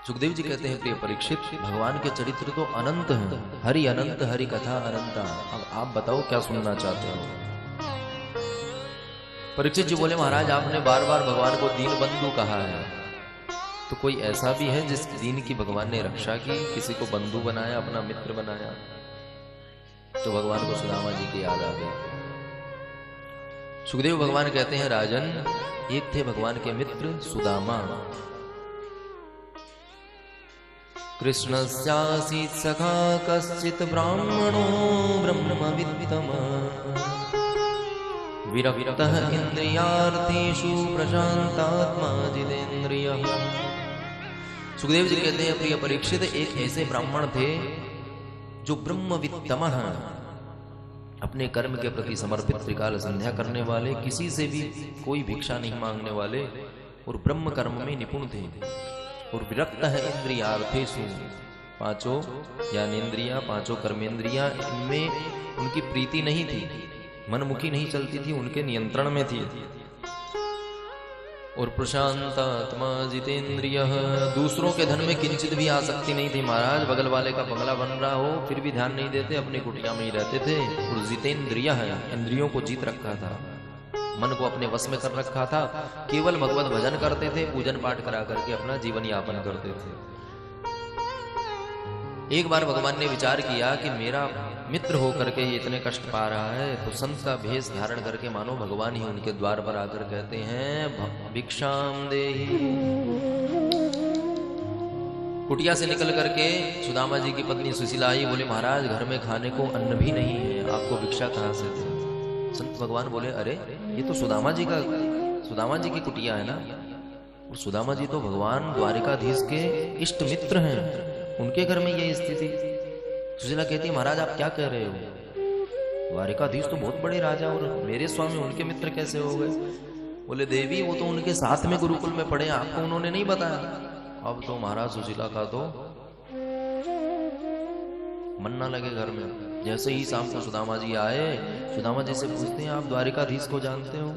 सुखदेव जी कहते हैं, प्रिय परीक्षित, भगवान के चरित्र तो अनंत हैं, हरि अनंत, हरि कथा अनंता। अब आप बताओ क्या सुनना चाहते हो। परीक्षित जी बोले, महाराज आपने बार बार भगवान को दीन बंधु कहा है, तो कोई ऐसा भी है जिस दीन की भगवान ने रक्षा की, किसी को बंधु बनाया, अपना मित्र बनाया? तो भगवान को सुदामा जी की याद आ गई। सुखदेव भगवान कहते हैं, राजन, एक थे भगवान के मित्र सुदामा। कृष्णस्यासीत् सखा कश्चित् ब्राह्मणो ब्रह्मवित्तम विरक्तः इंद्रियार्थेषु प्रशांतात्मा जितेन्द्रियः। सुखदेव जी कहते हैं, प्रिय परीक्षित, एक ऐसे ब्राह्मण थे जो ब्रह्मवित्तमः, अपने कर्म के प्रति समर्पित, त्रिकाल संध्या करने वाले, किसी से भी कोई भिक्षा नहीं मांगने वाले और ब्रह्म कर्म में निपुण थे। और विरक्त है इंद्रियार्थेषु, पांचों ज्ञानेन्द्रिया, पांचों कर्मेंद्रिया, इनमें उनकी प्रीति नहीं थी, मनमुखी नहीं चलती थी, उनके नियंत्रण में थी। और प्रशांतात्मा जितेन्द्रियः, दूसरों के धन में किंचित भी आसक्ति नहीं थी। महाराज बगल वाले का बंगला बन रहा हो फिर भी ध्यान नहीं देते, अपनी कुटिया में ही रहते थे। और जितेन्द्रियः, इंद्रियों को जीत रखा था, मन को अपने वश में कर रखा था। केवल भगवत भजन करते थे, पूजन पाठ करा करके अपना जीवन यापन करते थे। एक बार भगवान ने विचार किया कि मेरा मित्र होकर के ये इतने कष्ट पा रहा है, तो संत का भेष धारण करके मानो भगवान ही उनके द्वार पर आकर कहते हैं, भिक्षाम देहि। कुटिया से निकल करके सुदामा जी की पत्नी सुशीला आई, बोले, महाराज घर में खाने को अन्न भी नहीं है, आपको भिक्षा कहाँ से दे? संत भगवान बोले, अरे ये तो सुदामा जी की कुटिया है ना। और सुदामा जी तो भगवान द्वारिकाधीश के इष्ट मित्र हैं, उनके घर में ये स्थिति। सुशीला कहती है, महाराज आप क्या कह रहे हो? द्वारिकाधीश तो बहुत बड़े राजा और मेरे स्वामी उनके मित्र कैसे हो गए? बोले, देवी वो तो उनके साथ में गुरुकुल में पढ़े, आपको उन्होंने नहीं बताया? अब तो महाराज सुशीला का तो मन ना लगे घर में। जैसे ही शाम को सुदामा जी आए, सुदामा जी से पूछते हैं, आप द्वारिकाधीश को जानते हो?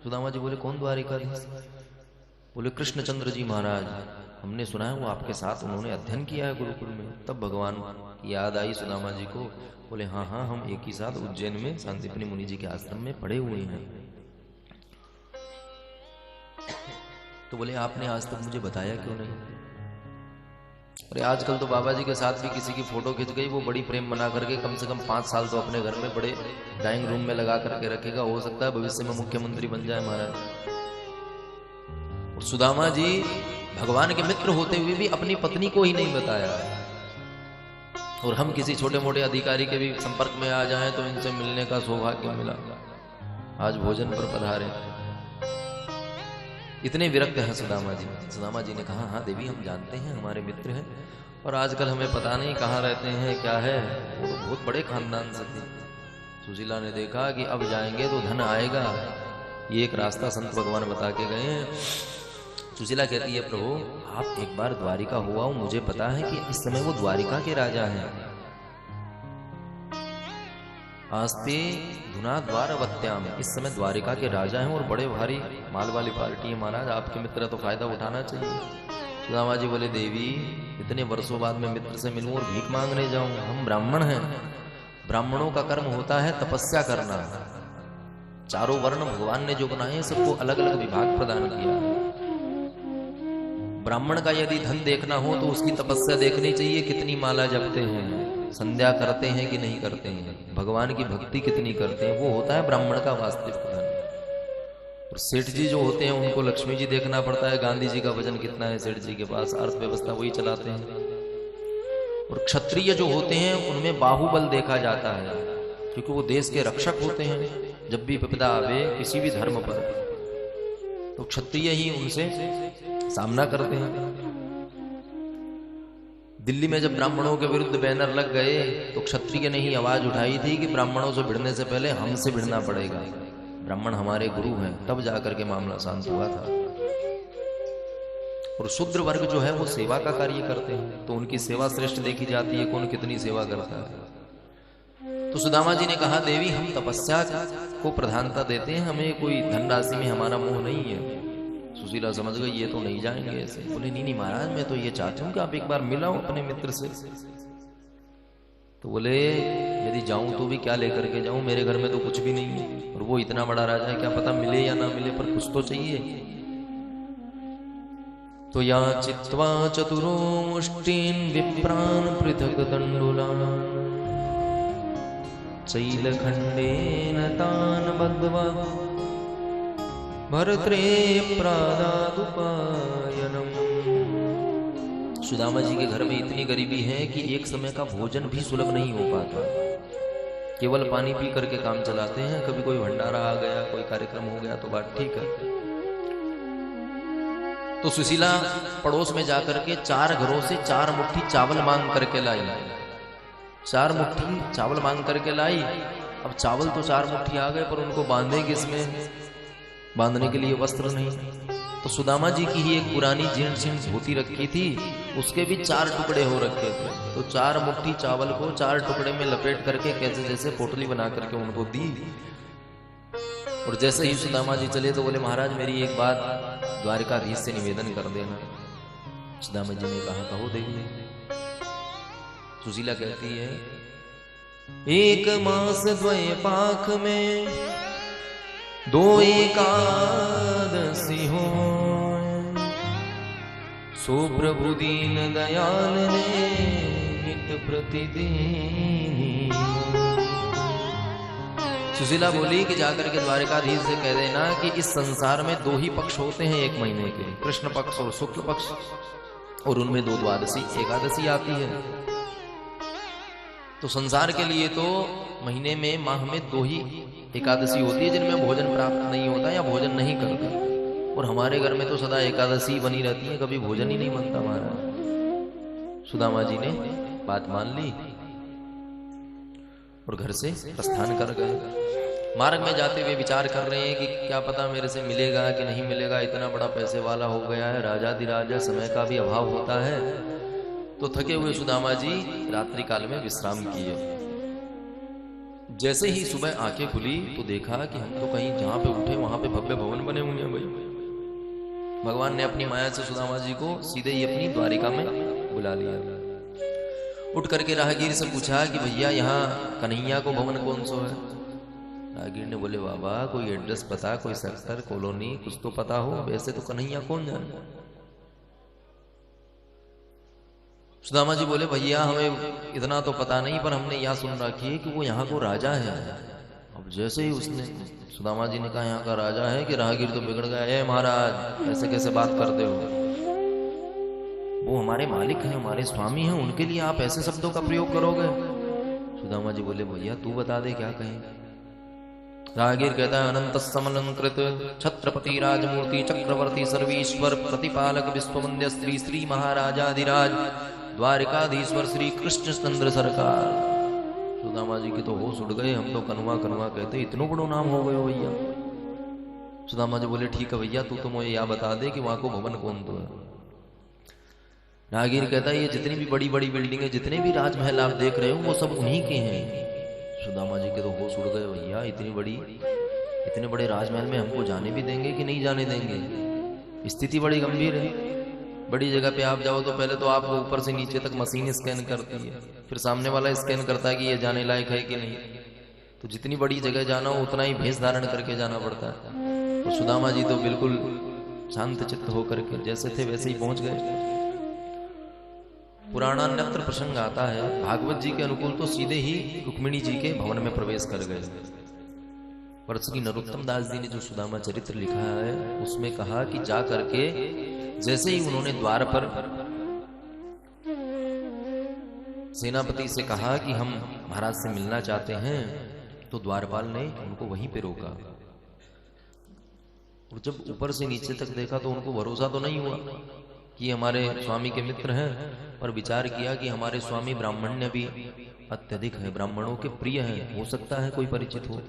सुदामा जी बोले, कौन द्वारिकाधीश? बोले, कृष्णचंद्र जी महाराज, हमने सुना है वो आपके साथ उन्होंने अध्ययन किया है गुरुकुल में। तब भगवान की याद आई सुदामा जी को। बोले, हाँ हाँ, हम एक ही साथ उज्जैन में शांतिपनि मुनि जी के आश्रम में पढ़े हुए हैं। तो बोले, आपने आज तक मुझे बताया क्यों नहीं? अरे आजकल तो बाबा जी के साथ भी किसी की फोटो खिंच गई, वो बड़ी प्रेम बना करके कम से कम 5 साल तो अपने घर में बड़े ड्राइंग रूम में लगा करके रखेगा, हो सकता है भविष्य में मुख्यमंत्री बन जाए महाराज। और सुदामा जी भगवान के मित्र होते हुए भी अपनी पत्नी को ही नहीं बताया। और हम किसी छोटे मोटे अधिकारी के भी संपर्क में आ जाएं तो इनसे मिलने का सौभाग्य मिला, आज भोजन पर पधारे। इतने विरक्त हैं सुदामा जी। सुदामा जी ने कहा, हाँ देवी, हम जानते हैं, हमारे मित्र हैं, और आजकल हमें पता नहीं कहाँ रहते हैं, क्या है। वो तो बहुत बड़े खानदान से थे। सुशीला ने देखा कि अब जाएंगे तो धन आएगा, ये एक रास्ता संत भगवान बता के गए हैं। सुशीला कहती है, प्रभु आप एक बार द्वारिका हुआ हूं, मुझे पता है कि इस समय वो द्वारिका के राजा हैं। आस्ते धुना द्वारवत्याम, इस समय द्वारिका के राजा हैं और बड़े भारी माल वाली पार्टी है। महाराज आपके मित्र तो फायदा उठाना चाहिए। सुदामा जी बोले, देवी इतने वर्षों बाद मैं मित्र से मिलूं और भीख मांगने जाऊं? हम ब्राह्मण हैं, ब्राह्मणों का कर्म होता है तपस्या करना। चारों वर्ण भगवान ने जो बनाए सबको अलग अलग विभाग प्रदान किया। ब्राह्मण का यदि धन देखना हो तो उसकी तपस्या देखनी चाहिए, कितनी माला जपते हैं, संध्या करते हैं कि नहीं करते हैं, भगवान की भक्ति कितनी करते हैं, वो होता है ब्राह्मण का वास्तविक धन। और सेठ जी जो होते हैं उनको लक्ष्मी जी देखना पड़ता है, गांधी जी का वजन कितना है सेठ जी के पास, अर्थव्यवस्था वही चलाते हैं। और क्षत्रिय जो होते हैं उनमें बाहुबल देखा जाता है, क्योंकि वो देश के रक्षक होते हैं। जब भी विपदा आवे किसी भी धर्म पर, तो क्षत्रिय ही उनसे सामना करते हैं। दिल्ली में जब ब्राह्मणों के विरुद्ध बैनर लग गए तो क्षत्रिय ने ही आवाज उठाई थी कि ब्राह्मणों से भिड़ने से पहले हमसे भिड़ना पड़ेगा, ब्राह्मण हमारे गुरु हैं। तब जाकर के मामला शांत हुआ था। और शूद्र वर्ग जो है वो सेवा का कार्य करते हैं, तो उनकी सेवा श्रेष्ठ देखी जाती है, कौन कितनी सेवा करता है। तो सुदामा जी ने कहा, देवी हम तपस्या को प्रधानता देते हैं, हमें कोई धनराशि में हमारा मोह नहीं है। सुशीला समझ गई ये तो नहीं जाएंगे ऐसे। बोले नहीं नहीं महाराज, मैं तो ये चाहती हूँ कि आप एक बार मिलाओ अपने मित्र से। तो बोले यदि जाऊं तो भी क्या लेकर के जाऊं, मेरे घर में तो कुछ भी नहीं है, और वो इतना बड़ा राजा है, क्या पता मिले या ना मिले, पर कुछ तो चाहिए। तो या चित्वा चतुरो मुष्टीन विप्रान पृथक दंडुलान चैलखंडेन तान बद्ध्वा भरत्रे प्रादादुपायनम। सुदामा जी के घर में इतनी गरीबी है कि एक समय का भोजन भी सुलभ नहीं हो पाता, केवल पानी पी करके काम चलाते हैं। कभी कोई भंडारा आ गया, कोई कार्यक्रम हो गया तो बात ठीक है। तो सुशीला पड़ोस में जाकर के 4 घरों से 4 मुट्ठी चावल मांग करके लाई। 4 मुट्ठी चावल मांग करके लाई। अब चावल तो 4 मुट्ठी आ गए, पर उनको बांधे किसमें, बांधने के लिए वस्त्र नहीं। तो सुदामा जी की ही एक पुरानी जीर्ण शीर्ण धोती रखी थी, उसके भी 4 टुकड़े हो रखे थे। तो 4 मुट्ठी चावल को 4 टुकड़े में लपेट करके कैसे जैसे पोटली बना करके उनको दी। और जैसे ही सुदामा जी चले तो बोले महाराज मेरी एक बात द्वारिकाधीश से निवेदन कर देना। सुदामा जी ने कहा कहो देवी। सुशीला कहती है 1 मास द्वय पाख में 2 एकादशी हो, सो प्रभु दीन दयाल ने नित प्रतिदिन। सुशीला बोली कि जाकर के द्वारिकाधीश से कह देना कि इस संसार में 2 ही पक्ष होते हैं 1 महीने के, कृष्ण पक्ष और शुक्ल पक्ष, और उनमें 2 द्वादशी एकादशी आती है। तो संसार के लिए तो महीने में, माह में 2 ही एकादशी होती है जिनमें भोजन प्राप्त नहीं होता या भोजन नहीं करते। और हमारे घर में तो सदा एकादशी बनी रहती है, कभी भोजन ही नहीं बनता महाराज। सुदामा जी ने बात मान ली और घर से प्रस्थान कर गए। मार्ग में जाते हुए विचार कर रहे हैं कि क्या पता मेरे से मिलेगा कि नहीं मिलेगा, इतना बड़ा पैसे वाला हो गया है, राजाधिराजा, समय का भी अभाव होता है। तो थके हुए सुदामा जी रात्रि काल में विश्राम किए। जैसे ही सुबह आंखें खुली तो देखा कि हम तो कहीं जहां पे उठे वहां पे भव्य भवन बने हुए हैं भाई। भगवान ने अपनी माया से सुदामा जी को सीधे ही अपनी द्वारिका में बुला लिया। उठ करके राहगीर से पूछा कि भैया यहाँ कन्हैया को भवन कौन सो है। राहगीर ने बोले बाबा कोई एड्रेस पता, कोई सेक्टर, कॉलोनी कुछ तो पता हो, वैसे तो कन्हैया कौन जाने। सुदामा जी बोले भैया हमें इतना तो पता नहीं, पर हमने यह सुन रखी है कि वो यहाँ को राजा है। अब जैसे ही उसने सुदामा जी ने कहा यहाँ का राजा है कि राहगीर तो बिगड़ गया। ए महाराज ऐसे कैसे बात करते हो, वो हमारे मालिक हैं, हमारे स्वामी हैं, उनके लिए आप ऐसे शब्दों का प्रयोग करोगे। सुदामा जी बोले भैया तू बता दे क्या कहें। राहगीर कहता है अनंत समलंकृत छत्रपति राजमूर्ति चक्रवर्ती सर्वेश्वर प्रतिपालक विश्ववंद्य श्री श्री महाराजाधिराज द्वारिकाधीश्वर श्री कृष्ण चंद्र सरकार। सुदामा जी के तो होश उड़ गए, हम तो कनुआ कनुआ कहते, इतनो बड़ो नाम हो गए भैया। सुदामा जी बोले ठीक है भैया तू मुझे यह बता दे कि वहां को भवन कौन तो है। राहगीर कहता है ये जितनी भी बड़ी बड़ी बिल्डिंग है, जितने भी राजमहल आप देख रहे हो वो सब उन्हीं के हैं। सुदामा जी के तो होश उड़ गए, भैया इतने बड़े राजमहल में हमको जाने भी देंगे कि नहीं जाने देंगे। स्थिति बड़ी गंभीर है। बड़ी जगह पे आप जाओ तो पहले तो आपको ऊपर से नीचे तक मशीन स्कैन करती है, फिर सामने वाला स्कैन करता है कि ये जाने लायक है कि नहीं। तो जितनी बड़ी जगह जाना हो उतना ही भेष धारण करके जाना पड़ता है। तो सुदामा जी तो बिल्कुल शांत चित्त होकर के जैसे थे वैसे ही पहुंच गए। पुराणान्यत्र प्रसंग आता है, भागवत जी के अनुकूल तो सीधे ही रुक्मिणी जी के भवन में प्रवेश कर गए। पर श्री नरोत्तम दास जी ने जो सुदामा चरित्र लिखा है उसमें कहा कि जा करके जैसे ही उन्होंने द्वार पर सेनापति से कहा कि हम महाराज से मिलना चाहते हैं, तो द्वारपाल ने उनको वहीं पे रोका। और जब ऊपर से नीचे तक देखा तो उनको भरोसा तो नहीं हुआ कि हमारे स्वामी के मित्र हैं, पर विचार किया कि हमारे स्वामी ब्राह्मण्य भी अत्यधिक है, ब्राह्मणों के प्रिय हैं, हो सकता है कोई परिचित हो।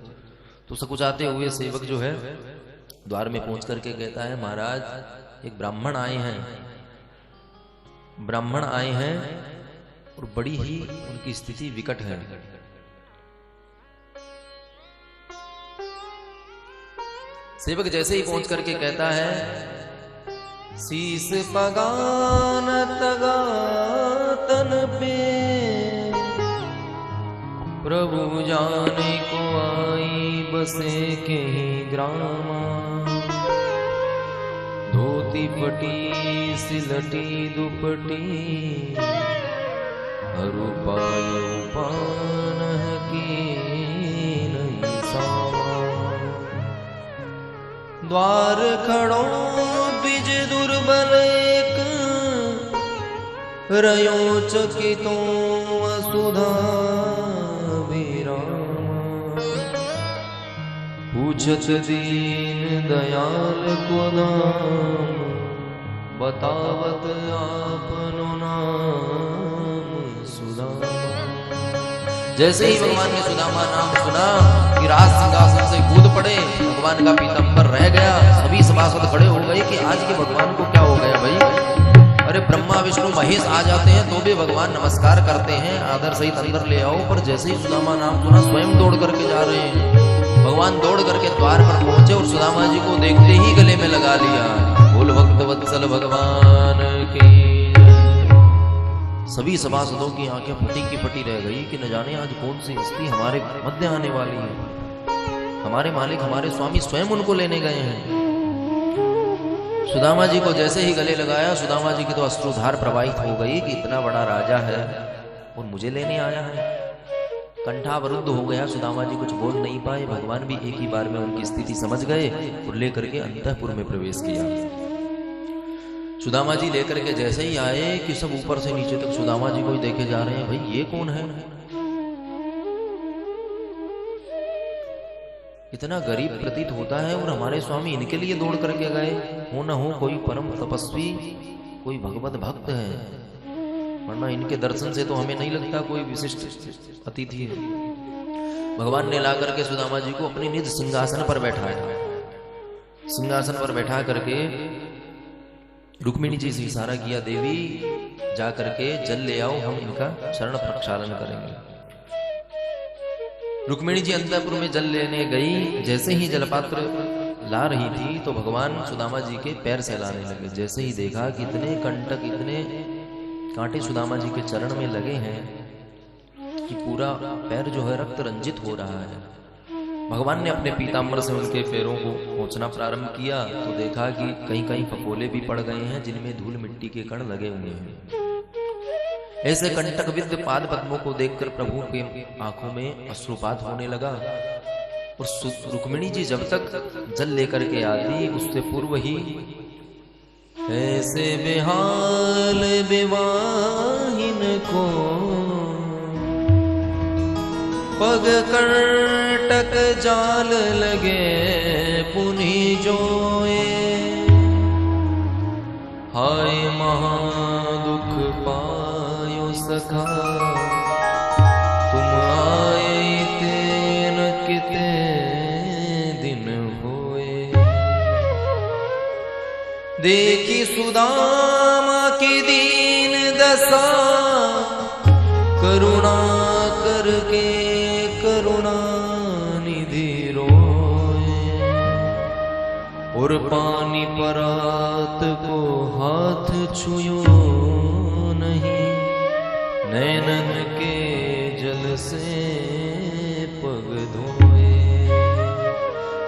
तो सकुचाते हुए सेवक जो है द्वार में पहुंच करके कहता है महाराज एक ब्राह्मण आए हैं और बड़ी ही उनकी स्थिति विकट है। सेवक जैसे ही पहुंच करके कहता है शीस पगान तगा तन पे, प्रभु जाने को आई बसे के ही ग्रामा। धोती फटी सिलटी दुपटी, अरुपायु पान की नहीं सामा। द्वार खड़ो बिज दुर्बल एक, रयो चकितो असुधा पूछत दीन दयाल को नाम, बतावत आपनो नाम सुदामा। जैसे ही भगवान ने सुदामा नाम सुना कि राज सिंहासन से कूद पड़े, भगवान का पीतांबर रह गया। सभी सभासद खड़े हो गए कि आज के भगवान को क्या हो गया भाई। अरे ब्रह्मा विष्णु महेश आ जाते हैं तो भी भगवान नमस्कार करते हैं, आदर सहित अंदर ले आओ। पर जैसे ही सुदामा नाम सुना स्वयं दौड़ करके जा रहे हैं। भगवान दौड़ करके द्वार पर पहुंचे और सुदामा जी को देखते ही गले में लगा लिया। बोल भक्त वत्सल भगवान की। सभी सभासदों की आंखें फटी की फटी रह गई कि न जाने आज कौन सी हस्ती हमारे मध्य आने वाली है। हमारे मालिक हमारे स्वामी स्वयं उनको लेने गए हैं। सुदामा जी को जैसे ही गले लगाया, सुदामा जी की तो अश्रुधार प्रवाहित हो गई कि इतना बड़ा राजा है और मुझे लेने आया है। कंठावरुद्ध हो गया, सुदामा जी कुछ बोल नहीं पाए। भगवान भी एक ही बार में उनकी स्थिति समझ गए और लेकर के अंतःपुर में प्रवेश किया। सुदामा जी लेकर के जैसे ही आए कि सब ऊपर से नीचे तक सुदामा जी को ही देखे जा रहे हैं। भाई ये कौन है? इतना गरीब प्रतीत होता है और हमारे स्वामी इनके लिए दौड़ करके गए। हो न हो कोई परम तपस्वी, कोई भगवत भक्त है, वरना इनके दर्शन से तो हमें नहीं लगता कोई विशिष्ट अतिथि है। भगवान ने ला करके सुदामा जी को अपने निज सिंहासन पर बैठाया। सिंहासन पर बैठा करके रुक्मिणी जी से इशारा किया, देवी जा करके जल ले आओ, हम इनका चरण प्रक्षालन करेंगे। रुक्मिणी जी अंतःपुर में जल लेने गई। जैसे ही जलपात्र ला रही थी तो भगवान सुदामा जी के पैर सहलाने लगे। जैसे ही देखा कि इतने कंटक, इतने कांटे सुदामा जी के चरण में लगे हैं कि पूरा पैर जो है रक्त रंजित हो रहा है। भगवान ने अपने पीतांबर से उनके पैरों को पोंछना प्रारंभ किया तो देखा कि कहीं कहीं फफोले भी पड़ गए हैं जिनमें धूल मिट्टी के कण लगे हुए हैं। ऐसे कंटक विद्ध पाद पद्मों को देखकर प्रभु के आंखों में अश्रुपात होने लगा। और रुक्मिणी जी जब तक जल लेकर के आती उससे पूर्व ही ऐसे बेहाल विवाहिन को पग कंटक जाल लगे पुनि जोए। हाय महादुख पायो सखा, तुम आए तेन किते दिन होए। देखी सुदामा की दीन दशा, करुणा करके करुणा निधि रोए। और पानी परात को हाथ छुयो नहीं, नैनन के जल से पग धोए।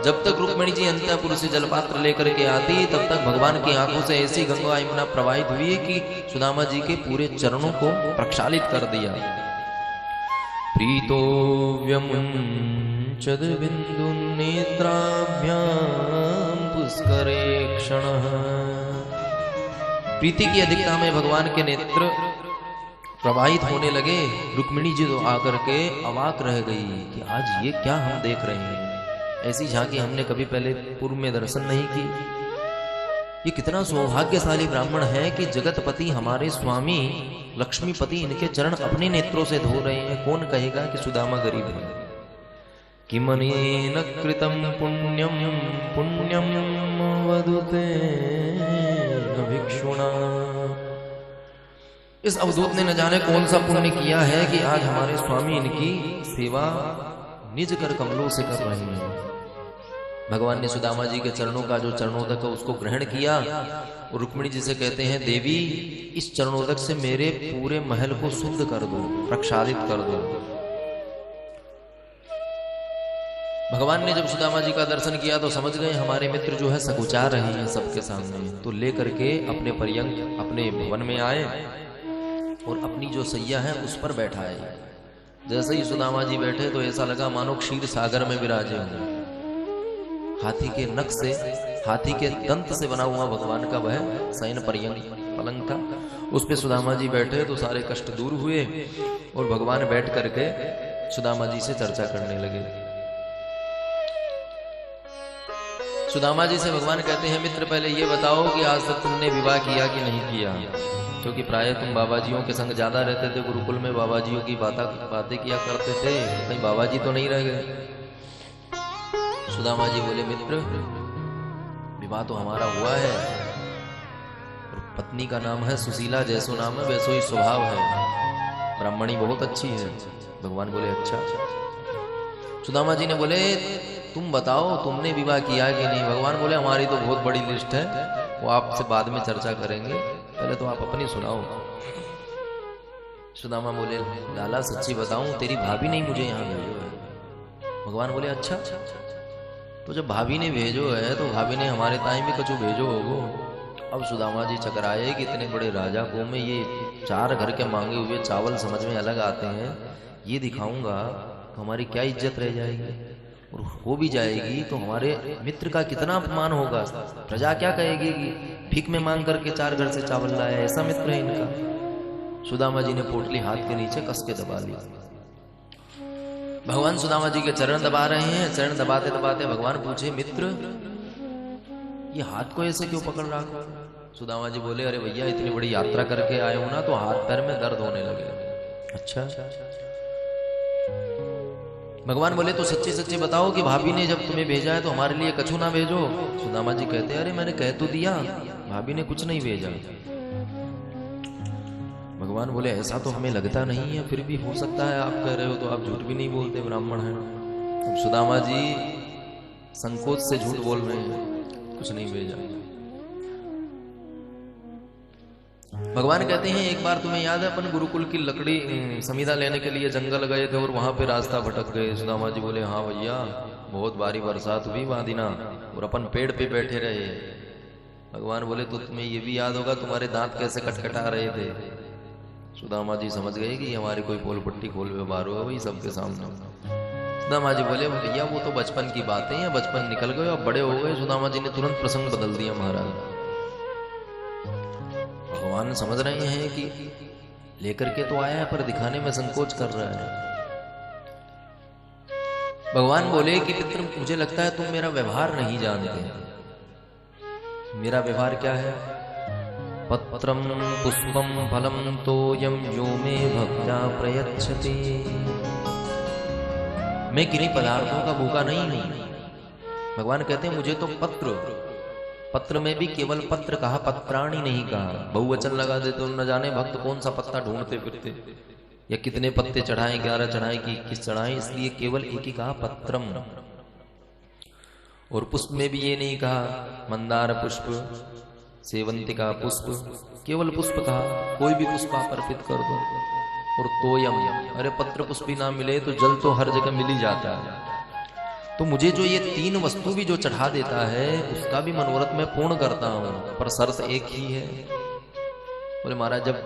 जब तक रुक्मिणी जी अंतःपुर से जलपात्र लेकर के आती तब तक भगवान की आंखों से ऐसी गंगा यमुना प्रवाहित हुई कि सुदामा जी के पूरे चरणों को प्रक्षालित कर दिया। प्रीतो व्यमुंचद बिंदु नेत्राभ्याम पुष्करे क्षणः। प्रीति की अधिकता में भगवान के नेत्र प्रवाहित होने लगे। रुक्मिणी जी तो आकर के अवाक रह गई कि आज ये क्या हम देख रहे हैं। ऐसी झांकी हमने कभी पहले पूर्व में दर्शन नहीं की। ये कितना सौभाग्यशाली ब्राह्मण है कि जगतपति हमारे स्वामी लक्ष्मीपति इनके चरण अपने नेत्रों से धो रहे हैं। कौन कहेगा कि सुदामा गरीब है। कि मनेन कृतम पुण्यम पुण्यम वदुते भिक्षुणा। इस अवधूत ने न जाने कौन सा पुण्य किया है कि आज हमारे स्वामी इनकी सेवा निज कर कमलों से कर रहे हैं। भगवान ने सुदामा जी के चरणों का जो चरणोदक है उसको ग्रहण किया और रुक्मिणी जी से कहते हैं, देवी इस चरणोदक से मेरे पूरे महल को शुद्ध कर दो, प्रक्षालित कर दो। भगवान ने जब सुदामा जी का दर्शन किया तो समझ गए हमारे मित्र जो है सकुचा रही है सबके सामने, तो लेकर के अपने पर्यंक अपने भवन में आए और अपनी जो सैया है उस पर बैठाए। जैसे ही सुदामा जी बैठे तो ऐसा लगा मानो क्षीर सागर में विराजे हों। हाथी के नख से, हाथी के दंत से बना हुआ भगवान का वह शयन पर्यंक पलंग था, उस पे सुदामा जी बैठे तो सारे कष्ट दूर हुए और भगवान बैठ करके सुदामा जी से चर्चा करने लगे। सुदामा जी से भगवान कहते हैं, मित्र पहले ये बताओ कि आज तक तुमने विवाह किया कि नहीं किया, क्योंकि प्राय तुम बाबाजियों के संग ज्यादा रहते थे, गुरुकुल में बाबाजियों की बातें किया करते थे, कहीं बाबाजी तो नहीं रह गए। सुदामा जी बोले, मित्र विवाह तो हमारा हुआ है और पत्नी का नाम है सुशीला, जैसो नाम है वैसो ही स्वभाव है, ब्राह्मणी बहुत अच्छी है। भगवान बोले अच्छा। सुदामा जी ने बोले तुम बताओ तुमने विवाह किया कि नहीं। भगवान बोले हमारी तो बहुत बड़ी लिस्ट है, वो आपसे बाद में चर्चा करेंगे, पहले तो आप अपनी सुनाओ। सुदामा बोले, लाला सच्ची बताऊं तेरी भाभी ने मुझे यहाँ भेजो है। भगवान बोले अच्छा, तो जब भाभी ने भेजो है तो भाभी ने हमारे ताई भी कछु भेजो होगो। अब सुदामा जी चकराए कि इतने बड़े राजा को मैं ये 4 घर के मांगे हुए चावल समझ में अलग आते हैं, ये दिखाऊंगा तो हमारी क्या इज्जत रह जाएगी, और हो भी जाएगी तो हमारे मित्र का कितना अपमान होगा। प्रजा क्या कहेगी कि भीख में मांग करके 4 घर से चावल लाया, ऐसा मित्र है इनका। सुदामा जी ने पोटली हाथ के नीचे कस के दबा ली। भगवान सुदामा जी के चरण दबा रहे हैं। चरण दबाते दबाते भगवान पूछे, मित्र ये हाथ को ऐसे क्यों पकड़ रहा? सुदामा जी बोले, अरे भैया इतनी बड़ी यात्रा करके आए हो ना तो हाथ पैर में दर्द होने लगे। अच्छा। भगवान बोले तो सच्ची सच्ची बताओ कि भाभी ने जब तुम्हें भेजा है तो हमारे लिए कछु ना भेजो। सुदामा जी कहते, अरे मैंने कह तो दिया, भाभी ने कुछ नहीं भेजा। भगवान बोले ऐसा तो हमें लगता नहीं है, फिर भी हो सकता है आप कह रहे हो तो आप झूठ भी नहीं बोलते, ब्राह्मण हैं। अब सुदामा जी संकोच से झूठ बोल रहे हैं, कुछ नहीं भेजा। भगवान कहते हैं, एक बार तुम्हें याद है अपन गुरुकुल की लकड़ी समीधा लेने के लिए जंगल गए थे और वहां पे रास्ता भटक गए। सुदामा जी बोले, हाँ भैया बहुत भारी बरसात हुई वहां दिना और अपन पेड़ पे बैठे रहे। भगवान बोले तो तुम्हें ये भी याद होगा तुम्हारे दांत कैसे कटकटा रहे थे। सुदामा जी समझ गए कि हमारी कोई पोल पट्टी खोल व्यवहार हुआ वही सबके सामने। सुदामा जी बोले, भैया वो तो बचपन की बातें हैं, बचपन निकल गए अब बड़े हो गए। सुदामा जी ने तुरंत प्रसंग बदल दिया महाराज। भगवान समझ रहे हैं कि लेकर के तो आया है पर दिखाने में संकोच कर रहा है। भगवान बोले कि पितृ मुझे लगता है तुम मेरा व्यवहार नहीं जानते। मेरा व्यवहार क्या है? पत्रम पुष्पम फलम तोयम यो मे भक्त्या प्रयच्छति। मैं किन्हीं पदार्थों का भूखा नहीं हूं। भगवान कहते हैं मुझे तो पत्र में भी केवल पत्र कहा, पत्राणी नहीं कहा। बहुवचन लगा दे तो न जाने भक्त कौन सा पत्ता ढूंढते फिरते, या कितने पत्ते चढ़ाएं, 11 चढ़ाएं कि 21 चढ़ाएं, इसलिए केवल एक ही कहा पत्रम। और पुष्प में भी ये नहीं कहा मंदार पुष्प, सेवंतिका पुष्प, केवल पुष्प कहा, कोई भी पुष्प आप अर्पित कर दो। और तोयम, अरे पत्र पुष्प भी ना मिले तो जल तो हर जगह मिल ही जाता है। तो मुझे जो ये 3 वस्तु भी जो चढ़ा देता है उसका भी मनोरथ मैं पूर्ण करता हूं, पर शर्त एक ही है। बोले महाराज जब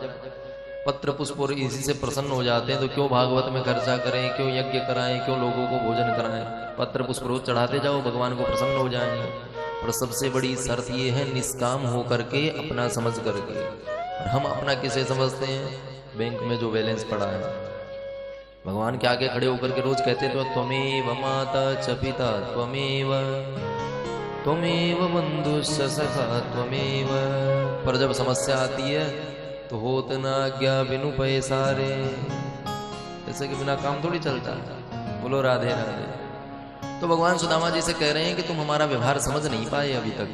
पत्र पुष्प और इसी से प्रसन्न हो जाते हैं तो क्यों भागवत में खर्चा करें, क्यों यज्ञ कराएं, क्यों लोगों को भोजन कराएं। पत्र पुष्प रोज चढ़ाते जाओ, भगवान को प्रसन्न हो जाएंगे। पर सबसे बड़ी शर्त ये है निष्काम हो करके, अपना समझ करके। और हम अपना किसे समझते हैं? बैंक में जो बैलेंस पड़ा है। भगवान के आगे खड़े होकर के रोज कहते तो त्वमेव माता च पिता त्वमेव बंधु सखा त्वमेव। पर जब समस्या आती है तो होत ना आज्ञा बिनु पैसारे, जैसे कि बिना काम थोड़ी चलता है। बोलो राधे राधे। तो भगवान सुदामा जी से कह रहे हैं कि तुम हमारा व्यवहार समझ नहीं पाए अभी तक।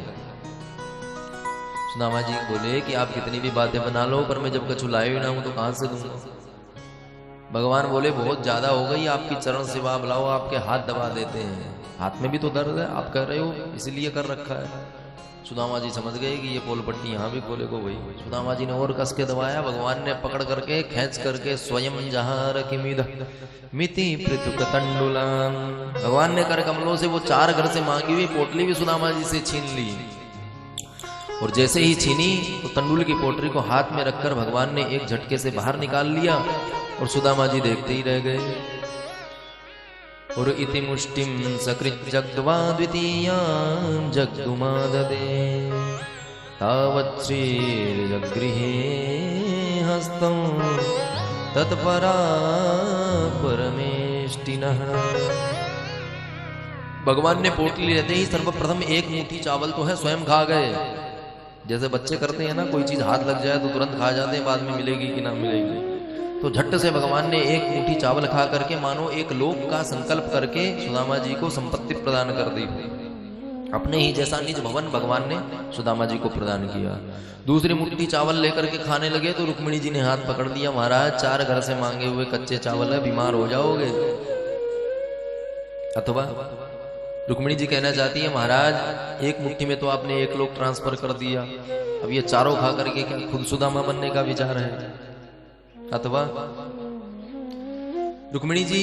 सुदामा जी बोले कि आप कितनी भी बातें बना लो, पर मैं जब कछु लाए ही ना हूं तो कहां से दूंगा। भगवान बोले बहुत ज्यादा हो गई आपकी चरण सेवा, बुलाओ आपके हाथ दबा देते हैं। हाथ में भी तो दर्द है, आप कह रहे हो इसलिए कर रखा है। सुदामा जी समझ गए कि ये पोल पट्टी यहाँ भी खोलेगो भाई। सुदामा जी ने और कस के दबाया, भगवान ने पकड़ करके खींच करके स्वयं जहां रखिमिद मिति पृथुक तंडुलान, भगवान ने कर कमलों से वो 4 घर से मांगी हुई पोटली भी सुदामा जी से छीन ली। और जैसे ही छीनी तो तंडुल की पोटली को हाथ में रखकर भगवान ने एक झटके से बाहर निकाल लिया और सुदामा जी देखते ही रह गए। और इति मुष्टिम सकृत जग्ध्वा द्वितीयां जग्धुमाददे तावत् श्रीर्जगृहे हस्तं तत्परा परमेष्टिनः। भगवान ने पोटली लेते ही सर्वप्रथम एक मुट्ठी चावल तो है स्वयं खा गए। जैसे बच्चे करते हैं ना, कोई चीज हाथ लग जाए तो तुरंत खा जाते हैं, बाद में मिलेगी कि ना मिलेगी। तो झट से भगवान ने एक मुट्ठी चावल खा करके मानो एक लोक का संकल्प करके सुदामा जी को संपत्ति प्रदान कर दी। अपने ही जैसा निज भवन भगवान ने सुदामा जी को प्रदान किया। दूसरी मुट्ठी चावल लेकर के खाने लगे तो रुक्मिणी जी ने हाथ पकड़ लिया, महाराज 4 घर से मांगे हुए कच्चे चावल है, बीमार हो जाओगे। अथवा रुक्मिणी जी कहना चाहती है, महाराज एक मुट्ठी में तो आपने 1 लोक ट्रांसफर कर दिया, अब ये चारों खा करके क्या खुद सुदामा बनने का विचार है। अथवा रुक्मिणी जी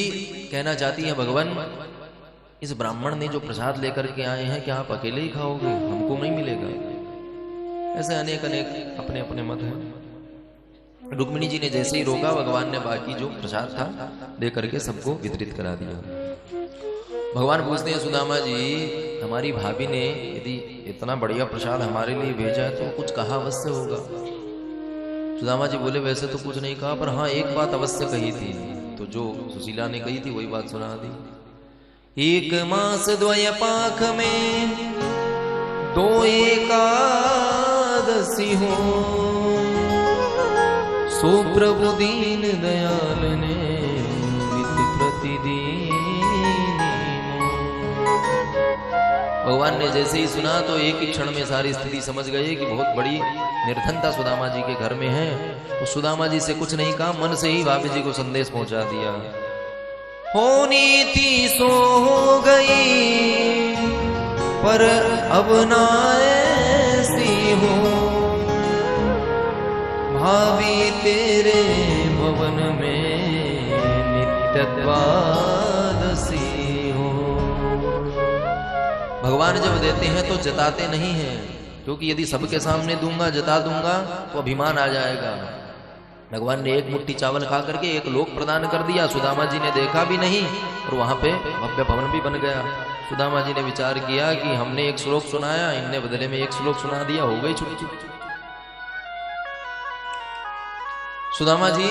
कहना चाहती है, भगवान इस ब्राह्मण ने जो प्रसाद लेकर के आए हैं क्या आप अकेले ही खाओगे, हमको नहीं मिलेगा। ऐसे अनेक अनेक अपने अपने मत हैं। रुक्मिणी जी ने जैसे ही रोका, भगवान ने बाकी जो प्रसाद था दे करके सबको वितरित करा दिया। भगवान पूछते हैं, सुदामा जी हमारी भाभी ने यदि इतना बढ़िया प्रसाद हमारे लिए भेजा है तो कुछ कहा अवश्य होगा। सुदामा जी बोले, वैसे तो कुछ नहीं कहा, पर हाँ एक बात अवश्य कही थी। तो जो सुशीला ने कही थी वही बात सुना दी। 1 मास द्वय पाख में 2 एकादशी हो, सो प्रभु दीन दयाल ने नित्य प्रतिदिन। भगवान ने जैसे ही सुना तो एक ही क्षण में सारी स्थिति समझ गए कि बहुत बड़ी निर्धनता सुदामा जी के घर में है। तो सुदामा जी से कुछ नहीं कहा, मन से ही भाभी जी को संदेश पहुंचा दिया। होनी थी सो हो गई, पर अब ना ऐसी हो, भाभी तेरे भवन में नित्य द्वादशी हो। भगवान जब देते हैं तो जताते नहीं हैं, क्योंकि यदि सबके सामने दूंगा जता दूंगा तो अभिमान आ जाएगा। भगवान ने एक मुट्ठी चावल खा करके 1 लोक प्रदान कर दिया। सुदामा जी ने देखा भी नहीं और वहां पे भव्य भवन भी बन गया। सुदामा जी ने विचार किया कि हमने 1 श्लोक सुनाया, इनने बदले में 1 श्लोक सुना दिया, हो गई छुट्टी। सुदामा जी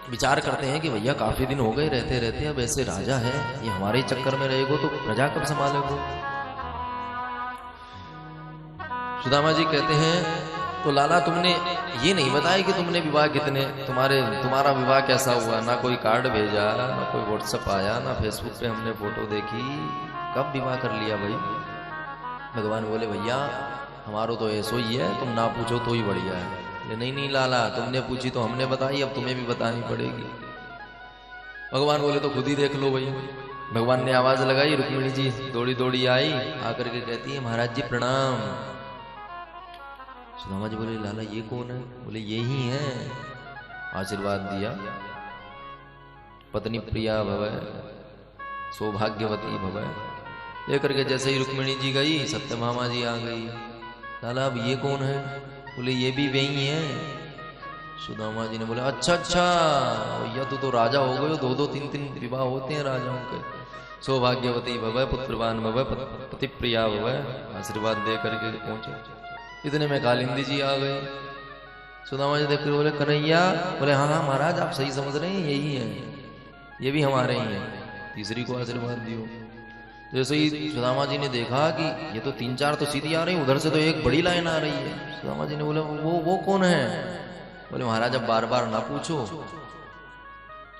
विचार करते हैं कि भैया काफी दिन हो गए रहते रहते, अब ऐसे राजा है ये हमारे चक्कर में रहेगो तो प्रजा कब संभालेगो। सुदामा जी कहते हैं, तो लाला तुमने ये नहीं बताया कि तुमने विवाह कितने, तुम्हारा विवाह कैसा हुआ, ना कोई कार्ड भेजा, ना कोई व्हाट्सएप आया, ना फेसबुक पे हमने फोटो देखी, कब विवाह कर लिया भाई। भगवान बोले, भैया हमारो तो ऐसो ही है, तुम ना पूछो तो ही बढ़िया है। नहीं नहीं लाला, तुमने पूछी तो हमने बताई, अब तुम्हें भी बतानी पड़ेगी। भगवान बोले, तो खुद ही देख लो भाई। भगवान ने आवाज लगाई, रुक्मिणी जी दौड़ी दौड़ी आई, आकर के कहती है, महाराज जी प्रणाम। सुदामा जी बोले, लाला ये कौन है? बोले ये ही है। आशीर्वाद दिया, पत्नी प्रिया भवै, सौभाग्यवती भवै। लेकर के जैसे ही रुक्मिणी जी गई, सत्यभामा जी आ गई। लाला अब ये कौन है? बोले ये भी वही है। सुदामा जी ने बोले, अच्छा अच्छा भैया तो राजा हो गए, 2-2 3-3 विवाह होते हैं राजाओं के। सौभाग्यवती भवै, पुत्रवान भवै, पति प्रिया भवै। आशीर्वाद दे करके पहुंचे। इतने में कालिंदी जी आ गए। सुदामा जी देख कर बोले, कन्हैया। बोले हाँ हाँ महाराज आप सही समझ रहे हैं, यही है, ये भी हमारे ही हैं। तीसरी को आशीर्वाद दियो। जैसे ही सुदामा जी ने देखा कि ये तो 3-4 तो सीधी आ रही, उधर से तो एक बड़ी लाइन आ रही है। सुदामा जी ने बोले, वो कौन है? बोले महाराज अब बार बार ना पूछो,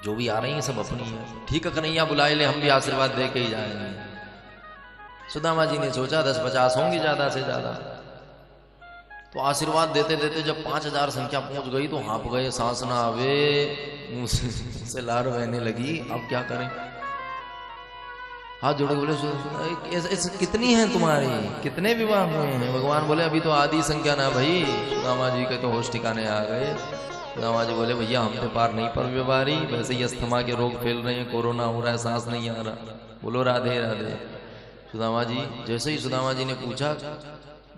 जो भी आ रही है सब अपनी है। ठीक है कन्हैया बुलाए ले, हम भी आशीर्वाद दे के ही जाएंगे। सुदामा जी ने सोचा 10-50 होंगी ज्यादा से ज्यादा। तो आशीर्वाद देते देते जब 5000 संख्या पहुंच गई तो हाँप गए, सांस ना आवे, मुंह से लार बहने लगी। अब क्या करें? हाथ जोड़ के बोले ऐसे कितनी हैं तुम्हारी, कितने विवाह हुए हैं? भगवान बोले अभी तो आधी संख्या ना भाई। सुदामा जी के तो होश ठिकाने आ गए। सुदामा जी बोले भैया हम पे पार नहीं पर व्यवहारी, वैसे ही अस्थमा के रोग फैल रहे हैं, कोरोना हो रहा है, सांस नहीं आ रहा। बोलो राधे राधे। सुदामा जी जैसे ही सुदामा जी ने पूछा,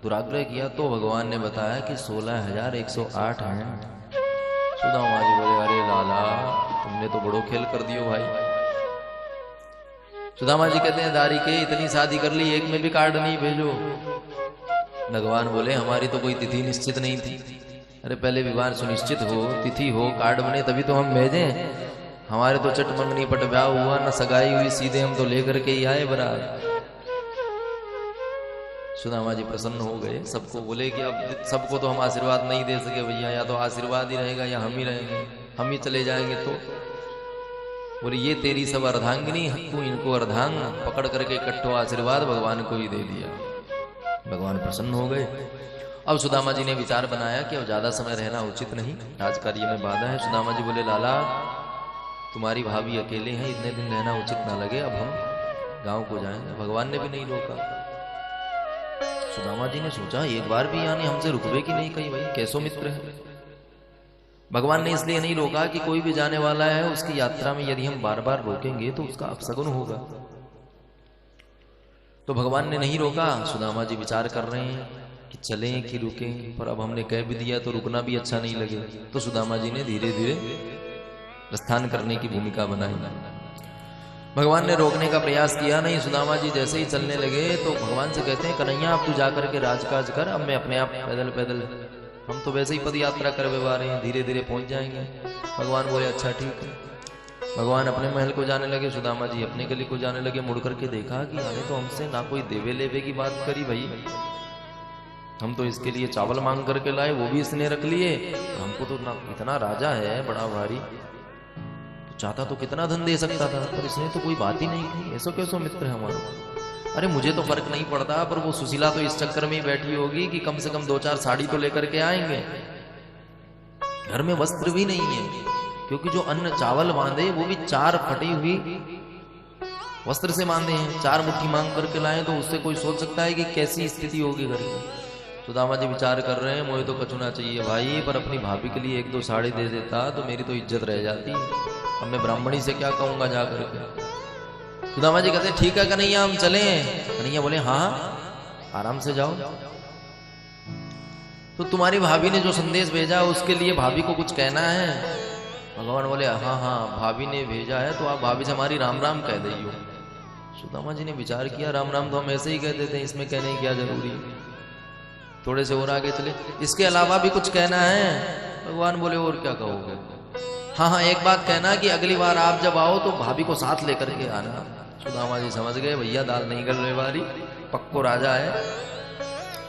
दुराग्रह किया, तो भगवान ने बताया कि 16,108 हैं। सुदामा जी बोले अरे लाला तुमने तो बड़ो खेल कर दियो भाई। सुदामा जी कहते हैं दारी के इतनी शादी कर ली, एक में भी कार्ड नहीं भेजो। भगवान बोले हमारी तो कोई तिथि निश्चित नहीं थी। अरे पहले विवाह सुनिश्चित हो, तिथि हो, कार्ड बने तभी तो हम भेजें। हमारे तो चट मंगनी पट ब्याह हुआ, न सगाई हुई, सीधे हम तो लेकर के ही आए बारात। सुदामा जी प्रसन्न हो गए। सबको बोले कि अब सबको तो हम आशीर्वाद नहीं दे सके भैया, या तो आशीर्वाद ही रहेगा या हम ही रहेंगे, हम ही चले जाएंगे। तो बोले ये तेरी सब अर्धांगिनी, तू इनको अर्धांग पकड़ करके इकट्ठो आशीर्वाद भगवान को ही दे दिया। भगवान प्रसन्न हो गए। अब सुदामा जी ने विचार बनाया कि अब ज्यादा समय रहना उचित नहीं, राजकार्य में बाधा है। सुदामा जी बोले लाला तुम्हारी भाभी अकेले हैं, इतने दिन रहना उचित ना लगे, अब हम गांव को जाएंगे। भगवान ने भी नहीं रोका। सुदामा जी ने सोचा एक बार भी यानी हमसे रुकवे की नहीं कही, भाई कैसो मित्र है। भगवान ने इसलिए नहीं रोका कि कोई भी जाने वाला है उसकी यात्रा में यदि हम बार बार रोकेंगे तो उसका अपशगुन होगा। तो भगवान ने नहीं रोका। सुदामा जी विचार कर रहे हैं कि चलें कि रुकें, पर अब हमने कह भी दिया तो रुकना भी अच्छा नहीं लगे। तो सुदामा जी ने धीरे धीरे प्रस्थान करने की भूमिका बनाई। भगवान ने रोकने का प्रयास किया नहीं। सुदामा जी जैसे ही चलने लगे तो भगवान से कहते हैं कन्हैया अब तू जाकर के राजकाज कर, अब मैं अपने आप पैदल पैदल, हम तो वैसे ही पद यात्रा कर व्यवहार रहे हैं, धीरे धीरे पहुंच जाएंगे। भगवान बोले अच्छा ठीक है। भगवान अपने महल को जाने लगे, सुदामा जी अपने गली को जाने लगे। मुड़ करके देखा कि अरे तो हमसे ना कोई देवे लेवे की बात करी भाई, हम तो इसके लिए चावल मांग करके लाए, वो भी इसने रख लिए। हमको तो ना इतना राजा है बड़ा भारी, चाहता तो कितना धन दे सकता था, पर इसने तो कोई बात ही नहीं की। ऐसा कैसो मित्र है हमारा। अरे मुझे तो फर्क नहीं पड़ता, पर वो सुशीला तो इस चक्कर में ही बैठी होगी कि कम से कम 2-4 साड़ी तो लेकर के आएंगे। घर में वस्त्र भी नहीं है, क्योंकि जो अन्न चावल बांधे वो भी 4 फटी हुई वस्त्र से बांधे हैं। 4 मुट्ठी मांग करके लाए, तो उससे कोई सोच सकता है कि कैसी स्थिति होगी घर की। सुदामा जी विचार कर रहे हैं मुझे तो कचुना चाहिए भाई, पर अपनी भाभी के लिए 1-2 साड़ी दे देता तो मेरी तो इज्जत रह जाती। अब मैं ब्राह्मणी से क्या कहूंगा जाकर के। सुदामा जी कहते ठीक है कन्हैया हम चलें। कन्हैया बोले हाँ आराम से जाओ। तो तुम्हारी भाभी ने जो संदेश भेजा उसके लिए भाभी को कुछ कहना है। भगवान बोले हाँ हाँ भाभी ने भेजा है, तो आप भाभी से हमारी राम राम कह दइयो। सुदामा जी ने विचार किया राम राम तो हम ऐसे ही कह देते हैं, इसमें कहने की क्या जरूरी। थोड़े से और आगे चले, इसके अलावा भी कुछ कहना है। भगवान बोले और क्या कहोगे। हाँ हाँ एक बात कहना कि अगली बार आप जब आओ तो भाभी को साथ लेकर के आना। सुदामा जी समझ गए भैया दाल नहीं गल रही वाली, पक्को राजा है,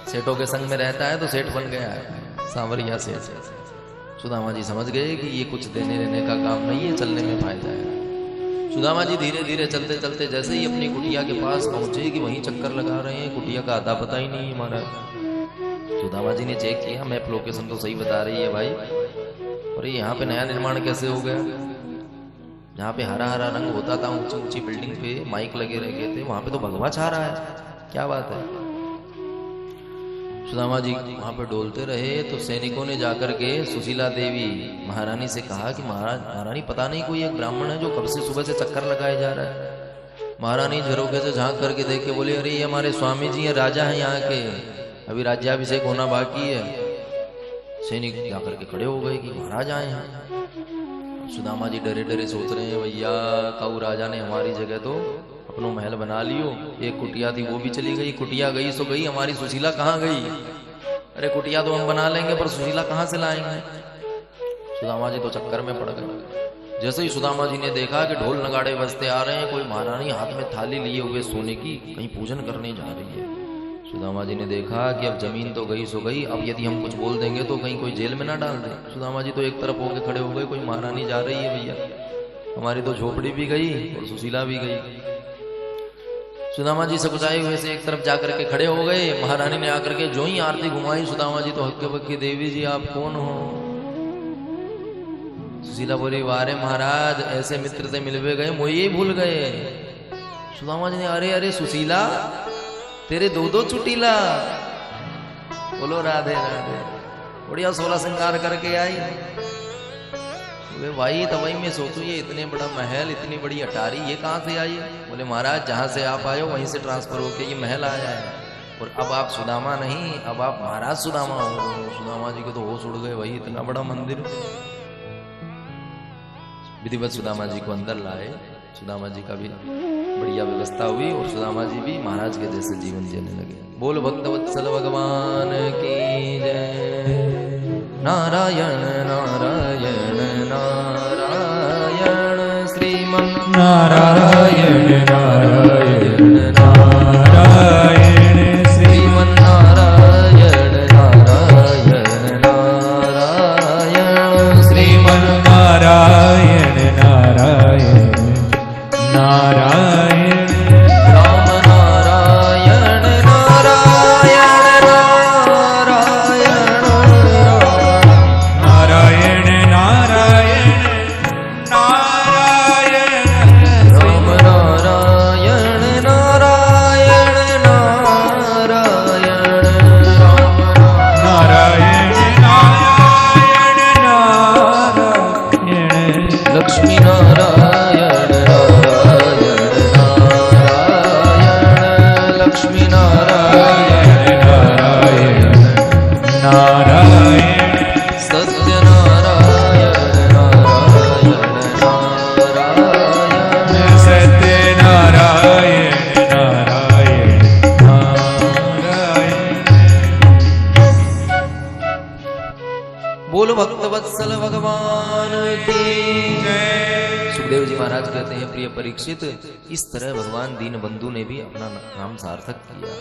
सेठों के संग में रहता है तो सेठ बन गया है, सांवरिया सेठ। सुदामा जी समझ गए कि ये कुछ देने लेने का काम नहीं है, चलने में फायदा है। सुदामा जी धीरे धीरे चलते चलते जैसे ही अपनी कुटिया के पास पहुंचे कि वहीं चक्कर लगा रहे हैं, कुटिया का अता पता ही नहीं हमारा। सुदामा जी ने चेक किया, मैप लोकेशन तो सही बता रही है भाई, और ये यहाँ पे नया निर्माण कैसे हो गया। जहाँ पे हरा हरा रंग होता था, ऊंची ऊंची बिल्डिंग पे माइक लगे रहे थे, वहां पे तो भगवा छा रहा है, क्या बात है। सुदामा जी वहां पे डोलते रहे तो सैनिकों ने जाकर के सुशीला देवी महारानी से कहा कि महारानी पता नहीं कोई एक ब्राह्मण है जो कब से सुबह से चक्कर लगाए जा रहा है। महारानी झरोखे से झांक करके देख के बोले अरे ये हमारे स्वामी जी हैं, राजा हैं यहाँ के, अभी राज्याभिषेक होना बाकी है। सैनिक जाकर के खड़े हो गए कि महाराज आए हैं। सुदामा जी डरे डरे सोच रहे हैं भैया काऊ राजा ने हमारी जगह तो अपनो महल बना लियो, एक कुटिया थी वो भी चली गई, कुटिया गई सो गई, हमारी सुशीला कहाँ गई। अरे कुटिया तो हम बना लेंगे पर सुशीला कहाँ से लाएंगे। सुदामा जी तो चक्कर में पड़ गए। जैसे ही सुदामा जी ने देखा कि ढोल नगाड़े बजते आ रहे हैं, कोई महारानी हाथ में थाली लिए हुए सोने की कहीं पूजन करने जा रही है। सुदामा जी ने देखा कि अब जमीन तो गई सो गई, अब यदि हम कुछ बोल देंगे तो कहीं कोई जेल में ना डाल दे। सुदामा जी तो एक तरफ होके खड़े हो गए, कोई महारानी जा रही है भैया, हमारी तो झोपड़ी भी गई और सुशीला भी गई। सुदामा जी सकुचाए हुए से एक तरफ जाकर के खड़े हो गए। महारानी ने आकर के जो ही आरती घुमाई, सुदामा जी तो हक्के बक्के देवी जी आप कौन हो। सुशीला बोली वारे महाराज ऐसे मित्र से मिलवे गए, मुझे ही भूल गए। सुदामा जी ने अरे अरे सुशीला तेरे दो दो चुटीला। बोलो राधे राधे। बढ़िया 16 श्रृंगार करके आई। बोले भाई तो वही मैं सोचू ये इतने बड़ा महल इतनी बड़ी अटारी ये कहाँ से आई है? बोले महाराज जहाँ से आप आए हो वहीं से ट्रांसफर होके ये महल आया है। और अब आप सुदामा नहीं, अब आप महाराज सुदामा हो। सुदामा जी को तो होश उड़ गए, वही इतना बड़ा मंदिर। विधिवत सुदामा जी को अंदर लाए। सुदामा जी का भी बढ़िया व्यवस्था हुई और सुदामा जी भी महाराज के जैसे जीवन जीने लगे। बोल भक्तवत्सल भगवान की जय। नारायण नारायण नारायण श्रीमन नारायण नारायण नारायण श्रीमन नारायण नारायण नारायण श्रीमन नारायण नारायण नारायण राम नारायण नारायण नारायण नारायण नारायण नारायण राम नारायण नारायण नारायण राम नारायण नारायण नारायण लक्ष्मी नारायण नारायण नारायण लक्ष्मी नारायण नारायण नारायण सत्य नारायण नारायण नारायण सत्य नारायण नारायण नारायण। बोल भक्तवत्सल भगवान की जय। सुखदेव जी महाराज कहते हैं प्रिय परीक्षित, इस तरह भगवान दीन बंधु ने भी अपना नाम सार्थक किया।